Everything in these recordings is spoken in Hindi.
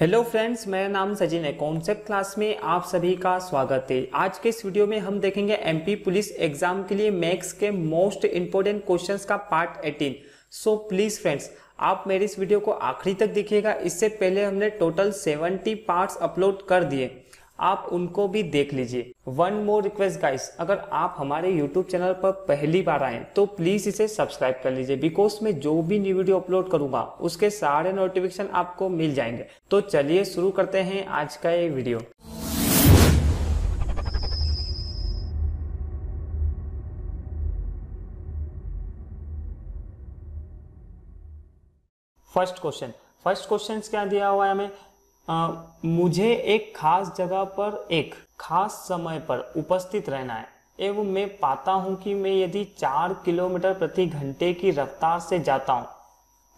हेलो फ्रेंड्स, मेरा नाम सचिन है। कॉन्सेप्ट क्लास में आप सभी का स्वागत है। आज के इस वीडियो में हम देखेंगे एमपी पुलिस एग्जाम के लिए मैथ्स के मोस्ट इंपोर्टेंट क्वेश्चंस का पार्ट 18। सो प्लीज फ्रेंड्स, आप मेरी इस वीडियो को आखिरी तक देखिएगा। इससे पहले हमने टोटल 70 पार्ट्स अपलोड कर दिए, आप उनको भी देख लीजिए। वन मोर रिक्वेस्ट गाइस, अगर आप हमारे यूट्यूब चैनल पर पहली बार आए तो प्लीज इसे सब्सक्राइब कर लीजिए, बिकॉज मैं जो भी न्यू वीडियो अपलोड करूंगा उसके सारे नोटिफिकेशन आपको मिल जाएंगे। तो चलिए शुरू करते हैं आज का ये वीडियो। फर्स्ट क्वेश्चन क्या दिया हुआ है हमें? मुझे एक खास जगह पर एक खास समय पर उपस्थित रहना है एवं मैं पाता हूं कि मैं यदि 4 किलोमीटर प्रति घंटे की रफ्तार से जाता हूं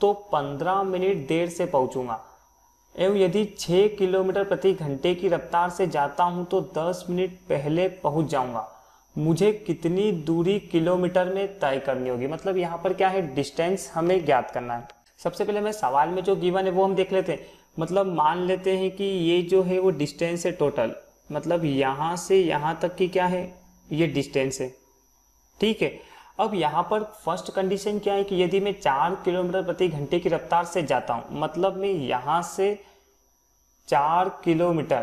तो 15 मिनट देर से पहुंचूंगा एवं यदि 6 किलोमीटर प्रति घंटे की रफ्तार से जाता हूं तो 10 मिनट पहले पहुंच जाऊंगा। मुझे कितनी दूरी किलोमीटर में तय करनी होगी? मतलब यहाँ पर क्या है, डिस्टेंस हमें ज्ञात करना है। सबसे पहले हमें सवाल में जो गिवन है वो हम देख लेते हैं। मतलब मान लेते हैं कि ये जो है वो डिस्टेंस है टोटल, मतलब यहाँ से यहाँ तक की क्या है, ये डिस्टेंस है। ठीक है, अब यहाँ पर फर्स्ट कंडीशन क्या है कि यदि मैं 4 किलोमीटर प्रति घंटे की रफ्तार से जाता हूँ, मतलब मैं यहाँ से 4 किलोमीटर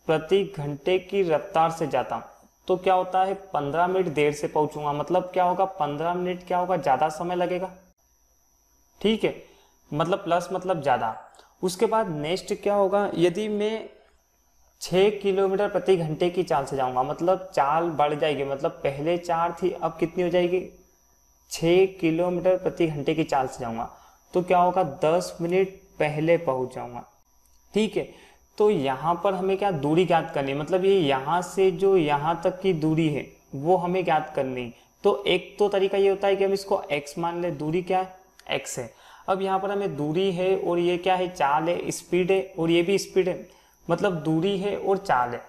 प्रति घंटे की रफ्तार से जाता हूँ तो क्या होता है, 15 मिनट देर से पहुंचूंगा। मतलब क्या होगा, 15 मिनट क्या होगा, ज़्यादा समय लगेगा। ठीक है, मतलब प्लस मतलब ज़्यादा। उसके बाद नेक्स्ट क्या होगा, यदि मैं 6 किलोमीटर प्रति घंटे की चाल से जाऊंगा, मतलब चाल बढ़ जाएगी। मतलब पहले 4 थी, अब कितनी हो जाएगी, 6 किलोमीटर प्रति घंटे की चाल से जाऊंगा तो क्या होगा, 10 मिनट पहले पहुंच जाऊंगा। ठीक है, तो यहाँ पर हमें क्या दूरी ज्ञात करनी है। मतलब ये यहाँ से जो यहाँ तक की दूरी है वो हमें ज्ञात करनी। तो एक तो तरीका ये होता है कि हम इसको x मान ले, दूरी क्या है, x है। अब यहाँ पर हमें दूरी है और ये क्या है, चाल है, स्पीड है, और ये भी स्पीड है। मतलब दूरी है और चाल है,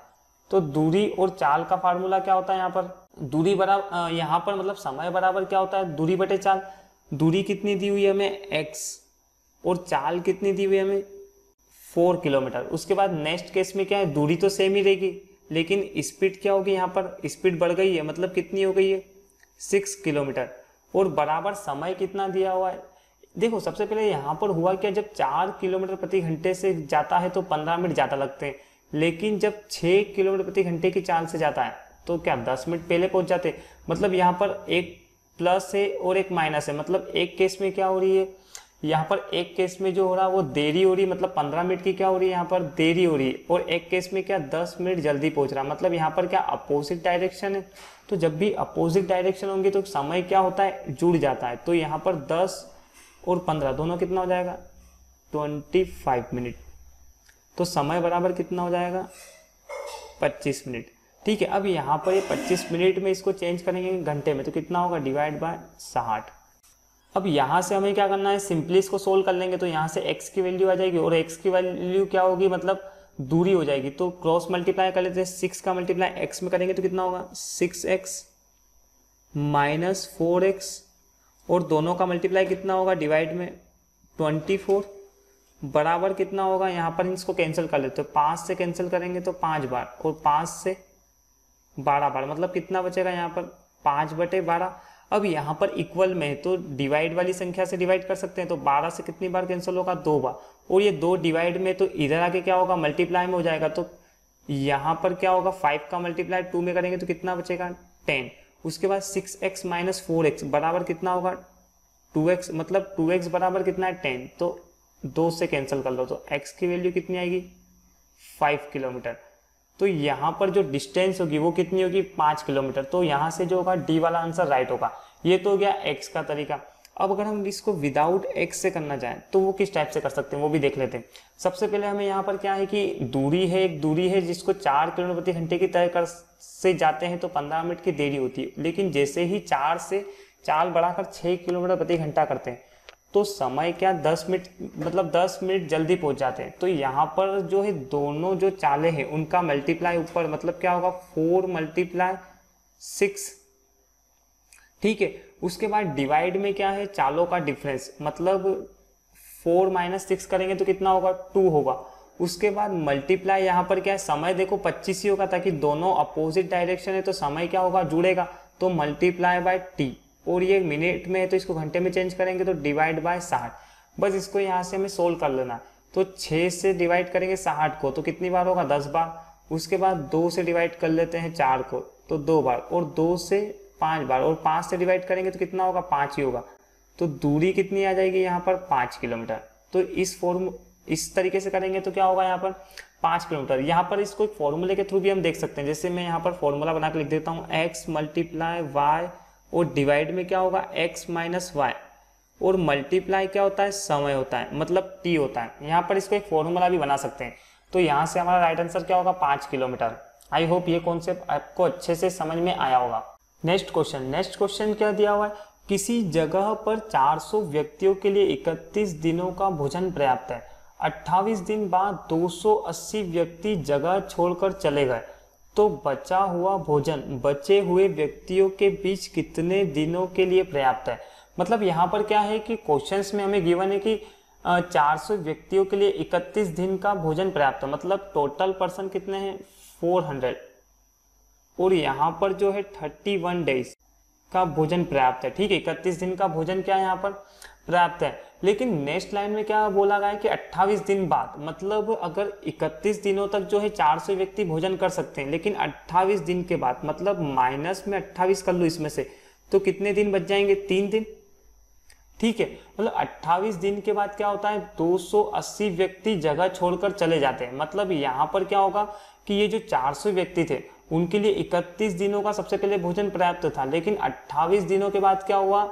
तो दूरी और चाल का फार्मूला क्या होता है यहाँ पर, दूरी बराबर यहाँ पर मतलब समय बराबर क्या होता है, दूरी बटे चाल। दूरी कितनी दी हुई है हमें, x, और चाल कितनी दी हुई है हमें, 4 किलोमीटर। उसके बाद नेक्स्ट केस में क्या है, दूरी तो सेम ही रहेगी लेकिन स्पीड क्या होगी, यहाँ पर स्पीड बढ़ गई है। मतलब कितनी हो गई है, 6 किलोमीटर, और बराबर समय कितना दिया हुआ है। देखो सबसे पहले यहाँ पर हुआ क्या, जब 4 किलोमीटर प्रति घंटे से जाता है तो 15 मिनट ज़्यादा लगते हैं, लेकिन जब 6 किलोमीटर प्रति घंटे की चाल से जाता है तो क्या 10 मिनट पहले पहुंच जाते हैं। मतलब यहाँ पर एक प्लस है और एक माइनस है। मतलब एक केस में क्या हो रही है, यहाँ पर एक केस में जो हो रहा है वो देरी हो रही है, मतलब 15 मिनट की क्या हो रही है, यहाँ पर देरी हो रही है, और एक केस में क्या 10 मिनट जल्दी पहुंच रहा है। मतलब यहाँ पर क्या अपोजिट डायरेक्शन है, तो जब भी अपोजिट डायरेक्शन होंगे तो समय क्या होता है, जुड़ जाता है। तो यहाँ पर 10 और 15 दोनों कितना हो जाएगा, 25 मिनट। तो समय बराबर कितना हो जाएगा, 25 मिनट। ठीक है, अब यहाँ पर ये 25 मिनट में इसको चेंज करेंगे घंटे में तो कितना होगा, डिवाइड बाय 60। अब यहाँ से हमें क्या करना है, सिंपली इसको सोल्व कर लेंगे तो यहाँ से x की वैल्यू आ जाएगी, और x की वैल्यू क्या होगी, मतलब दूरी हो जाएगी। तो क्रॉस मल्टीप्लाई कर लेते हैं, 6 का मल्टीप्लाई x में करेंगे तो कितना होगा, 6x माइनस 4x, और दोनों का मल्टीप्लाई कितना होगा, डिवाइड में 24, बराबर कितना होगा, यहाँ पर इसको कैंसिल कर लेते हो, 5 से कैंसिल करेंगे तो 5 बार, और 5 से 12 बार, मतलब कितना बचेगा यहाँ पर, 5/12। अब यहाँ पर इक्वल में है तो डिवाइड वाली संख्या से डिवाइड कर सकते हैं, तो 12 से कितनी बार कैंसिल होगा, 2 बार, और ये 2 डिवाइड में तो इधर आके क्या होगा, मल्टीप्लाई में हो जाएगा। तो यहाँ पर क्या होगा, 5 का मल्टीप्लाई 2 में करेंगे तो कितना बचेगा, 10। उसके बाद 6x माइनस 4x बराबर कितना होगा, 2x, मतलब 2x बराबर कितना है, 10। तो 2 से कैंसिल कर लो तो x की वैल्यू कितनी आएगी, 5 किलोमीटर। तो यहाँ पर जो डिस्टेंस होगी वो कितनी होगी, 5 किलोमीटर। तो यहाँ से जो होगा डी वाला आंसर राइट होगा। ये तो हो गया x का तरीका। अब अगर हम इसको विदाउट x से करना चाहें तो वो किस टाइप से कर सकते हैं वो भी देख लेते हैं। सबसे पहले हमें यहाँ पर क्या है कि दूरी है, एक दूरी है जिसको 4 किलोमीटर प्रति घंटे की तय कर से जाते हैं तो 15 मिनट की देरी होती है, लेकिन जैसे ही 4 से चाल बढ़ाकर 6 किलोमीटर प्रति घंटा करते हैं तो समय क्या 10 मिनट, मतलब 10 मिनट जल्दी पहुंच जाते हैं। तो यहाँ पर जो है दोनों जो चालें हैं उनका मल्टीप्लाई ऊपर, मतलब क्या होगा, 4 × 6। ठीक है, उसके बाद डिवाइड में क्या है, चालों का डिफरेंस, मतलब 4 माइनस 6 करेंगे तो कितना होगा, 2 होगा। उसके बाद मल्टीप्लाई, यहाँ पर क्या है, समय देखो 25 ही होगा, ताकि दोनों अपोजिट डायरेक्शन है तो समय क्या होगा, जुड़ेगा, तो मल्टीप्लाई बाय टी। और ये मिनट में है तो इसको घंटे में चेंज करेंगे तो डिवाइड बाय 60। बस इसको यहाँ से हमें सोल्व कर लेना। तो 6 से डिवाइड करेंगे 60 को तो कितनी बार होगा, 10 बार। उसके बाद 2 से डिवाइड कर लेते हैं 4 को तो 2 बार, और 2 से 5 बार, और 5 से डिवाइड करेंगे तो कितना होगा, 5 ही होगा। तो दूरी कितनी आ जाएगी यहाँ पर, 5 किलोमीटर। तो इस तरीके से करेंगे तो क्या होगा यहाँ पर 5 किलोमीटर। यहाँ पर इसको एक फॉर्मूले के थ्रू भी हम देख सकते हैं। जैसे मैं यहाँ पर फॉर्मूला बना के लिख देता हूँ, x मल्टीप्लाई वाई और डिवाइड में क्या होगा, x माइनस वाई, और मल्टीप्लाई क्या होता है, समय होता है, मतलब t होता है। यहाँ पर इसको एक फॉर्मूला भी बना सकते हैं। तो यहाँ से हमारा राइट आंसर क्या होगा, 5 किलोमीटर। आई होप ये कॉन्सेप्ट आपको अच्छे से समझ में आया होगा। नेक्स्ट क्वेश्चन क्या दिया हुआ है, किसी जगह पर 400 व्यक्तियों के लिए 31 दिनों का भोजन पर्याप्त है। 28 दिन बाद 280 व्यक्ति जगह छोड़कर चले गए, तो बचा हुआ भोजन बचे हुए व्यक्तियों के बीच कितने दिनों के लिए पर्याप्त है। मतलब यहाँ पर क्या है कि क्वेश्चंस में हमें गिवन है कि 400 व्यक्तियों के लिए 31 दिन का भोजन पर्याप्त है, मतलब टोटल पर्सन कितने हैं, 400, और यहाँ पर जो है 31 डेज का भोजन पर्याप्त है। ठीक है, 31 दिन का भोजन क्या है यहाँ पर पर्याप्त है। लेकिन नेक्स्ट लाइन में क्या बोला गया है कि 28 दिन बाद, मतलब अगर 31 दिनों तक जो है 400 व्यक्ति भोजन कर सकते हैं, लेकिन 28 दिन के बाद, मतलब माइनस में 28 कर लो इसमें से, तो कितने दिन बच जाएंगे, 3 दिन। ठीक है, मतलब 28 दिन के बाद क्या होता है, 280 व्यक्ति जगह छोड़कर चले जाते हैं। मतलब यहाँ पर क्या होगा कि ये जो 400 व्यक्ति थे उनके लिए 31 दिनों का सबसे पहले भोजन पर्याप्त था, लेकिन 28 दिनों के बाद क्या हुआ,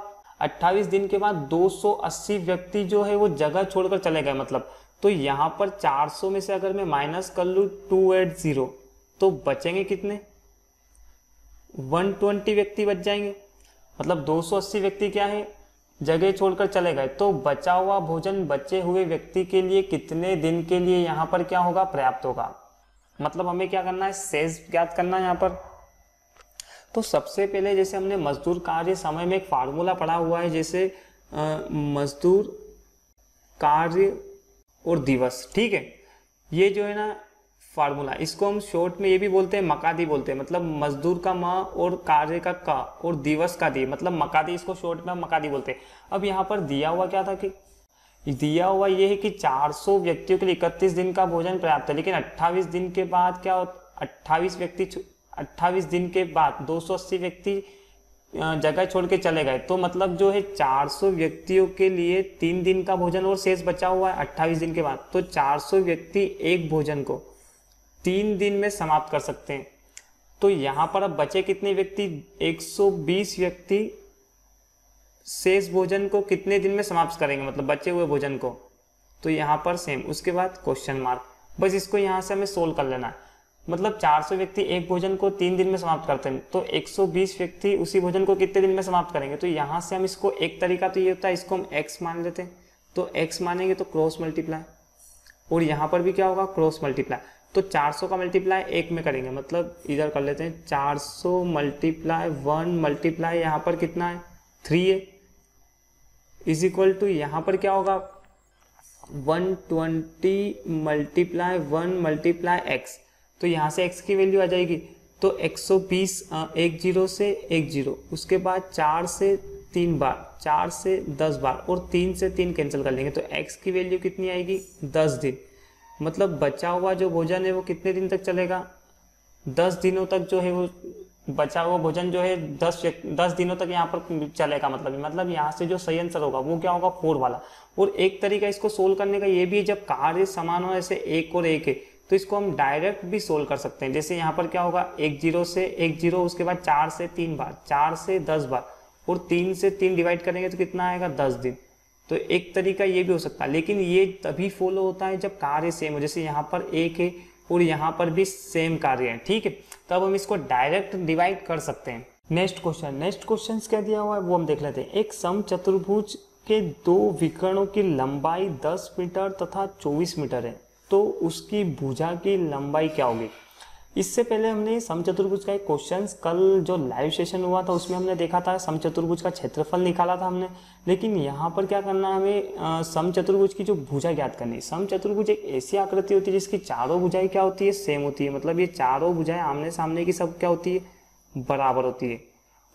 28 दिन के बाद 280 व्यक्ति जो है वो जगह छोड़कर चले गए। मतलब तो यहाँ पर 400 में से अगर मैं माइनस कर लूँ 280, तो बचेंगे कितने, 120 व्यक्ति बच जाएंगे। मतलब 280 व्यक्ति क्या है, जगह छोड़कर चले गए, तो बचा हुआ भोजन बचे हुए व्यक्ति के लिए कितने दिन के लिए यहाँ पर क्या होगा, पर्याप्त होगा। मतलब हमें क्या करना है, शेष ज्ञात करना है यहाँ पर। तो सबसे पहले जैसे हमने मजदूर कार्य समय में एक फार्मूला पढ़ा हुआ है, जैसे मजदूर कार्य और दिवस। ठीक है, ये जो है ना फार्मूला, इसको हम शॉर्ट में ये भी बोलते हैं, मकादी बोलते हैं। मतलब मजदूर का म और कार्य का क और दिवस का दी, मतलब मकादी, इसको शॉर्ट में हम मकादी बोलते हैं। अब यहाँ पर दिया हुआ क्या था कि दिया हुआ ये है कि 400 व्यक्तियों के लिए 31 दिन का भोजन पर्याप्त है, लेकिन 28 दिन के बाद क्या होता, 28 दिन के बाद 280 व्यक्ति जगह छोड़ के चले गए, तो मतलब जो है 400 व्यक्तियों के लिए 3 दिन का भोजन और शेष बचा हुआ है 28 दिन के बाद। तो 400 व्यक्ति एक भोजन को 3 दिन में समाप्त कर सकते हैं। तो यहाँ पर अब बचे कितने व्यक्ति, 120 व्यक्ति शेष भोजन को कितने दिन में समाप्त करेंगे, मतलब बचे हुए भोजन को। तो यहाँ पर सेम, उसके बाद क्वेश्चन मार्क, बस इसको यहाँ से हमें सोल्व कर लेना है। मतलब 400 व्यक्ति एक भोजन को 3 दिन में समाप्त करते हैं, तो 120 व्यक्ति उसी भोजन को कितने दिन में समाप्त करेंगे। तो यहाँ से हम इसको, एक तरीका तो ये होता है, इसको हम x मान लेते हैं, तो x मानेंगे तो क्रॉस मल्टीप्लाई, और यहाँ पर भी क्या होगा, क्रॉस मल्टीप्लाई। तो 400 का मल्टीप्लाई 1 में करेंगे, मतलब इधर कर लेते हैं, 400 मल्टीप्लाई 1 मल्टीप्लाई यहाँ पर कितना है, 3 है, इज इक्वल टू यहाँ पर क्या होगा, 120 मल्टीप्लाई 1 मल्टीप्लाई x। तो यहाँ से x की वैल्यू आ जाएगी, तो 120 एक 0 से 1 0, उसके बाद 4 से 3 बार, 4 से 10 बार, और 3 से 3 कैंसिल कर लेंगे, तो x की वैल्यू कितनी आएगी, 10 दिन। मतलब बचा हुआ जो भोजन है वो कितने दिन तक चलेगा, 10 दिनों तक जो है वो बचा हुआ भोजन जो है 10 दिनों तक यहाँ पर चलेगा। मतलब यहाँ से जो सही आंसर होगा वो क्या होगा, 4 वाला। और एक तरीका इसको सोल्व करने का ये भी है, जब कार्य समान हो, ऐसे 1 और 1 है, तो इसको हम डायरेक्ट भी सोल्व कर सकते हैं। जैसे यहाँ पर क्या होगा, 1 0 से 1 0, उसके बाद 4 से 3 बार, 4 से 10 बार, और 3 से 3 डिवाइड करेंगे तो कितना आएगा, 10 दिन। तो एक तरीका ये भी हो सकता है, लेकिन ये तभी फॉलो होता है जब कार्य सेम हो। जैसे यहाँ पर 1 है और यहाँ पर भी सेम कार्य है, ठीक है, तब हम इसको डायरेक्ट डिवाइड कर सकते हैं। नेक्स्ट क्वेश्चन क्या दिया हुआ है वो हम देख लेते हैं। एक समचतुर्भुज के 2 विकर्णों की लंबाई 10 मीटर तथा 24 मीटर है, तो उसकी भुजा की लंबाई क्या होगी। इससे पहले हमने समचतुर्भुज का एक क्वेश्चन कल जो लाइव सेशन हुआ था उसमें हमने देखा था, समचतुर्भुज का क्षेत्रफल निकाला था हमने। लेकिन यहाँ पर क्या करना है, हमें समचतुर्भुज की जो भुजा ज्ञात करनी है। समचतुर्भुज एक ऐसी आकृति होती है जिसकी चारों भुजाएं क्या होती है, सेम होती है। मतलब ये चारों भुजाएं आमने सामने की सब क्या होती है, बराबर होती है।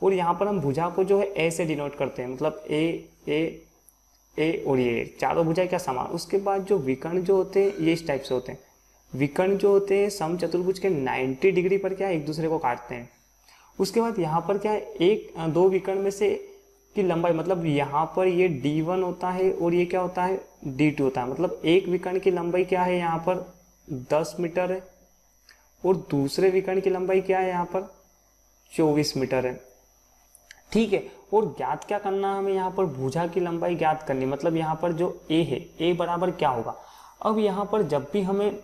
और यहाँ पर हम भुजा को जो है ए से डिनोट करते हैं, मतलब ए और ये चारों भुजाएं क्या समान। उसके बाद जो विकर्ण जो होते हैं ये इस टाइप से होते हैं। विकर्ण जो होते हैं समचतुर्भुज के 90 डिग्री पर क्या एक दूसरे को काटते हैं। उसके बाद यहाँ पर क्या है, एक दो विकर्ण में से की लंबाई, मतलब यहाँ पर ये d1 होता है और ये क्या होता है, d2 होता है। मतलब एक विकर्ण की लंबाई क्या है यहाँ पर 10 मीटर है और दूसरे विकर्ण की लंबाई क्या है यहाँ पर 24 मीटर है। ठीक है, और ज्ञात क्या करना है हमें, यहाँ पर भुजा की लंबाई ज्ञात करनी। मतलब यहाँ पर जो a है, a बराबर क्या होगा। अब यहाँ पर जब भी हमें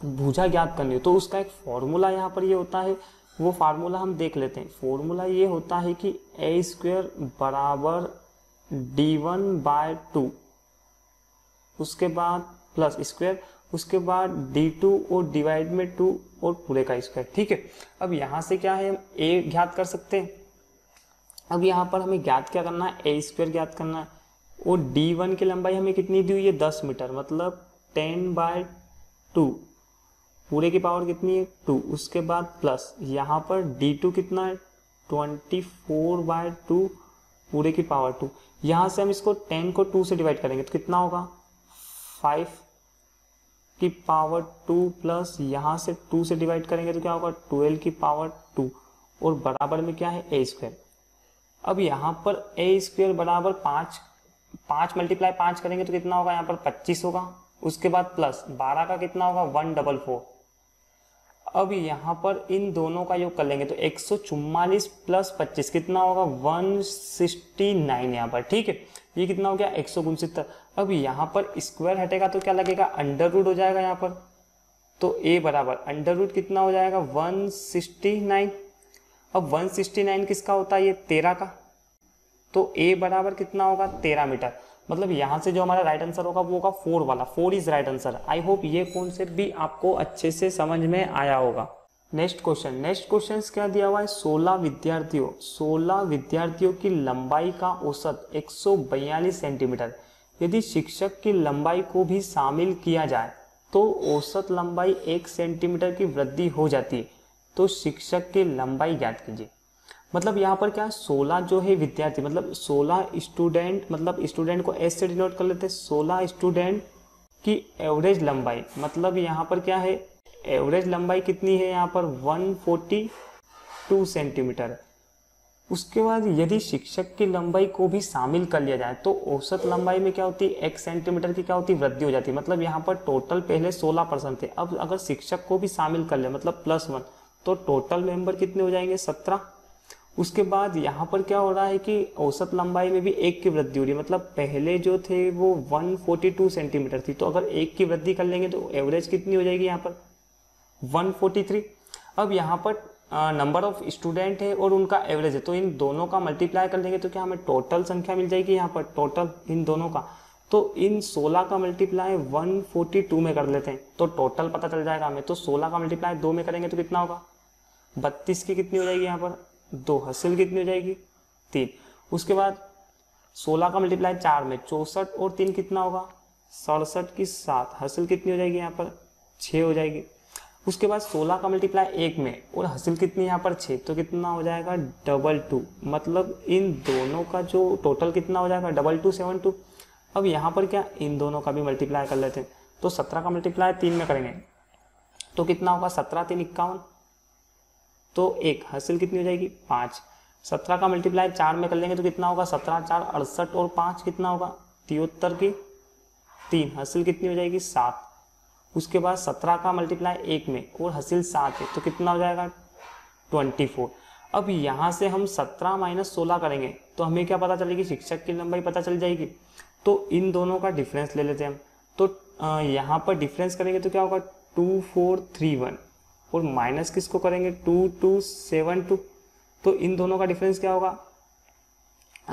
भुजा ज्ञात करनी हो तो उसका एक फॉर्मूला यहाँ पर ये होता है, वो फार्मूला हम देख लेते हैं। फॉर्मूला ये होता है कि a² बराबर d1/2, उसके बाद प्लस स्क्वायर, उसके बाद d2 और डिवाइड में 2 और पूरे का स्क्वायर। ठीक है, अब यहाँ से क्या है, हम a ज्ञात कर सकते हैं। अब यहाँ पर हमें ज्ञात क्या करना है, a² ज्ञात करना है। और d1 की लंबाई हमें कितनी दी हुई है, 10 मीटर, मतलब 10/2, पूरे की पावर कितनी है 2। उसके बाद प्लस यहाँ पर d2 कितना है 24/2, पूरे की पावर 2। यहाँ से हम इसको 10 को 2 से डिवाइड करेंगे तो कितना होगा 5 की पावर 2, प्लस यहाँ से 2 से डिवाइड करेंगे तो क्या होगा 12 की पावर 2, और बराबर में क्या है a²। अब यहाँ पर a² बराबर 5 मल्टीप्लाई 5 करेंगे तो कितना होगा, यहाँ पर 25 होगा। उसके बाद प्लस 12 का कितना होगा 144। अब यहाँ पर इन दोनों का योग कर लेंगे तो 144 प्लस 25 कितना होगा 169 यहाँ पर। ठीक है, ये कितना हो गया 169। अब यहाँ पर स्क्वायर हटेगा तो क्या लगेगा, अंडर रूट हो जाएगा यहाँ पर। तो a बराबर अंडर रूट कितना हो जाएगा 169। अब 169 किसका होता है, ये 13 का। तो a बराबर कितना होगा 13 मीटर। मतलब यहाँ से जो हमारा राइट आंसर होगा वो होगा 4 वाला, 4 is right answer. I hope ये कॉन्सेप्ट भी आपको अच्छे से समझ में आया होगा। नेक्स्ट क्वेश्चन क्या दिया हुआ है, 16 विद्यार्थियों की लंबाई का औसत 142 सेंटीमीटर। यदि शिक्षक की लंबाई को भी शामिल किया जाए तो औसत लंबाई 1 सेंटीमीटर की वृद्धि हो जाती है। तो शिक्षक की लंबाई ज्ञात कीजिए। मतलब यहाँ पर क्या 16 जो है विद्यार्थी, मतलब 16 स्टूडेंट, मतलब स्टूडेंट को एस से डिनोट कर लेते हैं। 16 स्टूडेंट की एवरेज लंबाई, मतलब यहाँ पर क्या है एवरेज लंबाई कितनी है, यहाँ पर 142 सेंटीमीटर। उसके बाद यदि शिक्षक की लंबाई को भी शामिल कर लिया जाए तो औसत लंबाई में क्या होती है 1 सेंटीमीटर की क्या होती है वृद्धि हो जाती है। मतलब यहाँ पर टोटल पहले 16% थे, अब अगर शिक्षक को भी शामिल कर ले मतलब +1 तो टोटल मेंबर कितने हो जाएंगे 17। उसके बाद यहाँ पर क्या हो रहा है कि औसत लंबाई में भी 1 की वृद्धि हो रही है। मतलब पहले जो थे वो 142 सेंटीमीटर थी, तो अगर 1 की वृद्धि कर लेंगे तो एवरेज कितनी हो जाएगी यहाँ पर 143। अब यहाँ पर नंबर ऑफ स्टूडेंट है और उनका एवरेज है, तो इन दोनों का मल्टीप्लाई कर लेंगे तो क्या हमें टोटल संख्या मिल जाएगी यहाँ पर टोटल इन दोनों का। तो इन 16 का मल्टीप्लाई 142 में कर लेते हैं तो टोटल पता चल जाएगा हमें। तो 16 का मल्टीप्लाई 2 में करेंगे तो कितना होगा 32 की कितनी हो जाएगी यहाँ पर 2, हासिल कितनी हो जाएगी 3। उसके बाद 16 का मल्टीप्लाई 4 में 64 और 3 कितना होगा 67 की 7, हासिल कितनी हो जाएगी यहाँ पर 6 हो जाएगी। उसके बाद 16 का मल्टीप्लाई 1 में और हासिल कितनी यहाँ पर 6, तो कितना हो जाएगा 22। मतलब इन दोनों का जो टोटल कितना हो जाएगा 2272। अब यहाँ पर क्या इन दोनों का भी मल्टीप्लाई कर लेते हैं तो 17 का मल्टीप्लाई 3 में करेंगे तो कितना होगा 17 3 51, तो 1, हासिल कितनी हो जाएगी 5। 17 का मल्टीप्लाई 4 में कर लेंगे तो कितना होगा 17 4 68 और 5 कितना होगा 73 की 3, हासिल कितनी हो जाएगी 7। उसके बाद 17 का मल्टीप्लाई 1 में और हासिल 7 है तो कितना हो जाएगा 24। अब यहाँ से हम 17 माइनस 16 करेंगे तो हमें क्या पता चलेगी शिक्षक की लंबाई पता चल जाएगी। तो इन दोनों का डिफरेंस ले लेते हैं हम। तो यहाँ पर डिफरेंस करेंगे तो क्या होगा 2431 और माइनस किसको करेंगे 2272। तो इन दोनों का डिफरेंस क्या होगा,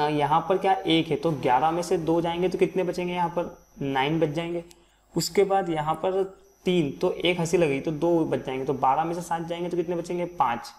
यहाँ पर क्या 1 है तो 11 में से 2 जाएंगे तो कितने बचेंगे यहाँ पर 9 बच जाएंगे। उसके बाद यहाँ पर 3, तो एक हंसी लगी तो 2 बच जाएंगे, तो 12 में से 7 जाएंगे तो कितने बचेंगे 5।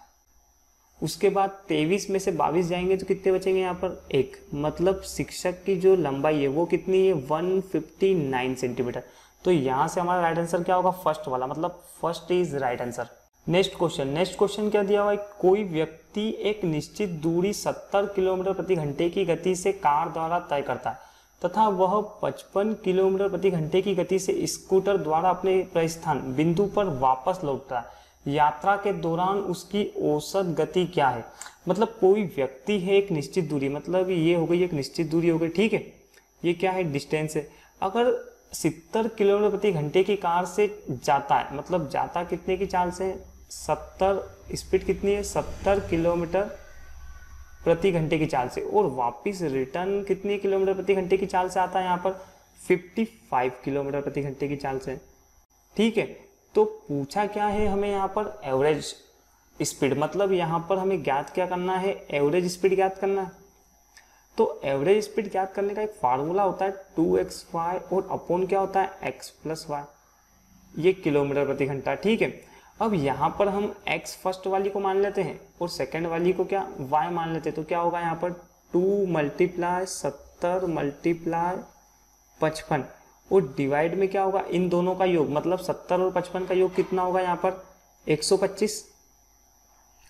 उसके बाद 23 में से 22 जाएंगे तो कितने बचेंगे यहाँ पर 1। मतलब शिक्षक की जो लंबाई है वो कितनी है 159 सेंटीमीटर। तो यहाँ से हमारा राइट आंसर क्या होगा, फर्स्ट वाला, मतलब first is right answer. Next question क्या दिया हुआ है, कोई व्यक्ति एक निश्चित दूरी 70 किलोमीटर प्रति घंटे की गति से कार द्वारा तय करता है तथा वह 55 किलोमीटर प्रति घंटे की गति से स्कूटर द्वारा अपने प्रस्थान बिंदु पर वापस लौटता है। यात्रा के दौरान उसकी औसत गति क्या है। मतलब कोई व्यक्ति है एक निश्चित दूरी, मतलब ये हो गई एक निश्चित दूरी हो गई, ठीक है, ये क्या है डिस्टेंस है। अगर 70 किलोमीटर प्रति घंटे की कार से जाता है, मतलब जाता कितने की चाल से, 70, स्पीड कितनी है 70 किलोमीटर प्रति घंटे की चाल से, और वापस रिटर्न कितनी किलोमीटर प्रति घंटे की चाल से आता है यहाँ पर 55 किलोमीटर प्रति घंटे की चाल से, ठीक है। तो पूछा क्या है हमें यहाँ पर एवरेज स्पीड, मतलब यहाँ पर हमें ज्ञात क्या करना है, एवरेज स्पीड ज्ञात करना है। तो एवरेज स्पीड ज्ञात करने का एक फार्मूला होता है 2xy और अपॉन क्या होता है x + y, ये किलोमीटर प्रति घंटा, ठीक है। अब यहाँ पर हम x फर्स्ट वाली को मान लेते हैं और सेकंड वाली को क्या y मान लेते हैं, तो क्या होगा यहाँ पर 2 × 70 × 55 और डिवाइड में क्या होगा इन दोनों का योग, मतलब 70 और 55 का योग कितना होगा यहाँ पर 125।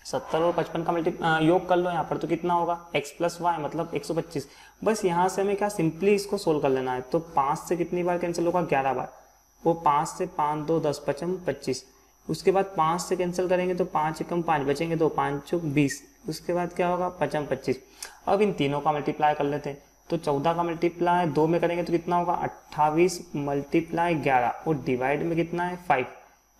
70 और 55 का योग कर लो यहाँ पर, तो कितना होगा x + y मतलब 125। बस यहाँ से हमें क्या सिंपली इसको सोल्व कर लेना है। तो 5 से कितनी बार कैंसिल होगा 11 बार, वो 5 से 5 2 10 5 25। उसके बाद 5 से कैंसिल करेंगे तो 5 × 5 बचेंगे, तो 5 × 20। उसके बाद क्या होगा 5 25। अब इन तीनों का मल्टीप्लाई कर लेते हैं, तो 14 का मल्टीप्लाई 2 में करेंगे तो कितना होगा 28 × 11 और डिवाइड में कितना है 5।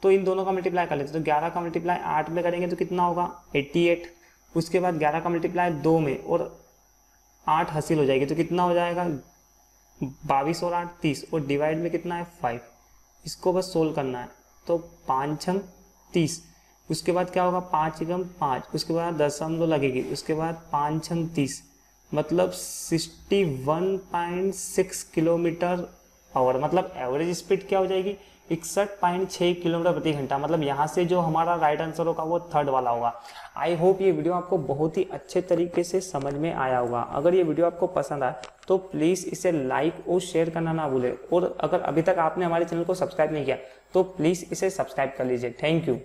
तो इन दोनों का मल्टीप्लाई कर लेते हैं, तो 11 का मल्टीप्लाई 8 में करेंगे तो कितना होगा 88। उसके बाद 11 का मल्टीप्लाई 2 में और 8 हासिल हो जाएगी तो कितना हो जाएगा 22 और 8 30 और डिवाइड में कितना है 5। इसको बस सोल्व करना है, तो 5 × 30। उसके बाद क्या होगा 5 × 5, उसके बाद दशमलव लगेगी, उसके बाद 5 × 30 मतलब 61.6 किलोमीटर आवर। मतलब एवरेज स्पीड क्या हो जाएगी 61.6 किलोमीटर प्रति घंटा। मतलब यहाँ से जो हमारा राइट आंसर होगा वो थर्ड वाला होगा। आई होप ये वीडियो आपको बहुत ही अच्छे तरीके से समझ में आया होगा। अगर ये वीडियो आपको पसंद आए तो प्लीज़ इसे लाइक और शेयर करना ना भूलें, और अगर अभी तक आपने हमारे चैनल को सब्सक्राइब नहीं किया तो प्लीज़ इसे सब्सक्राइब कर लीजिए। Thank you.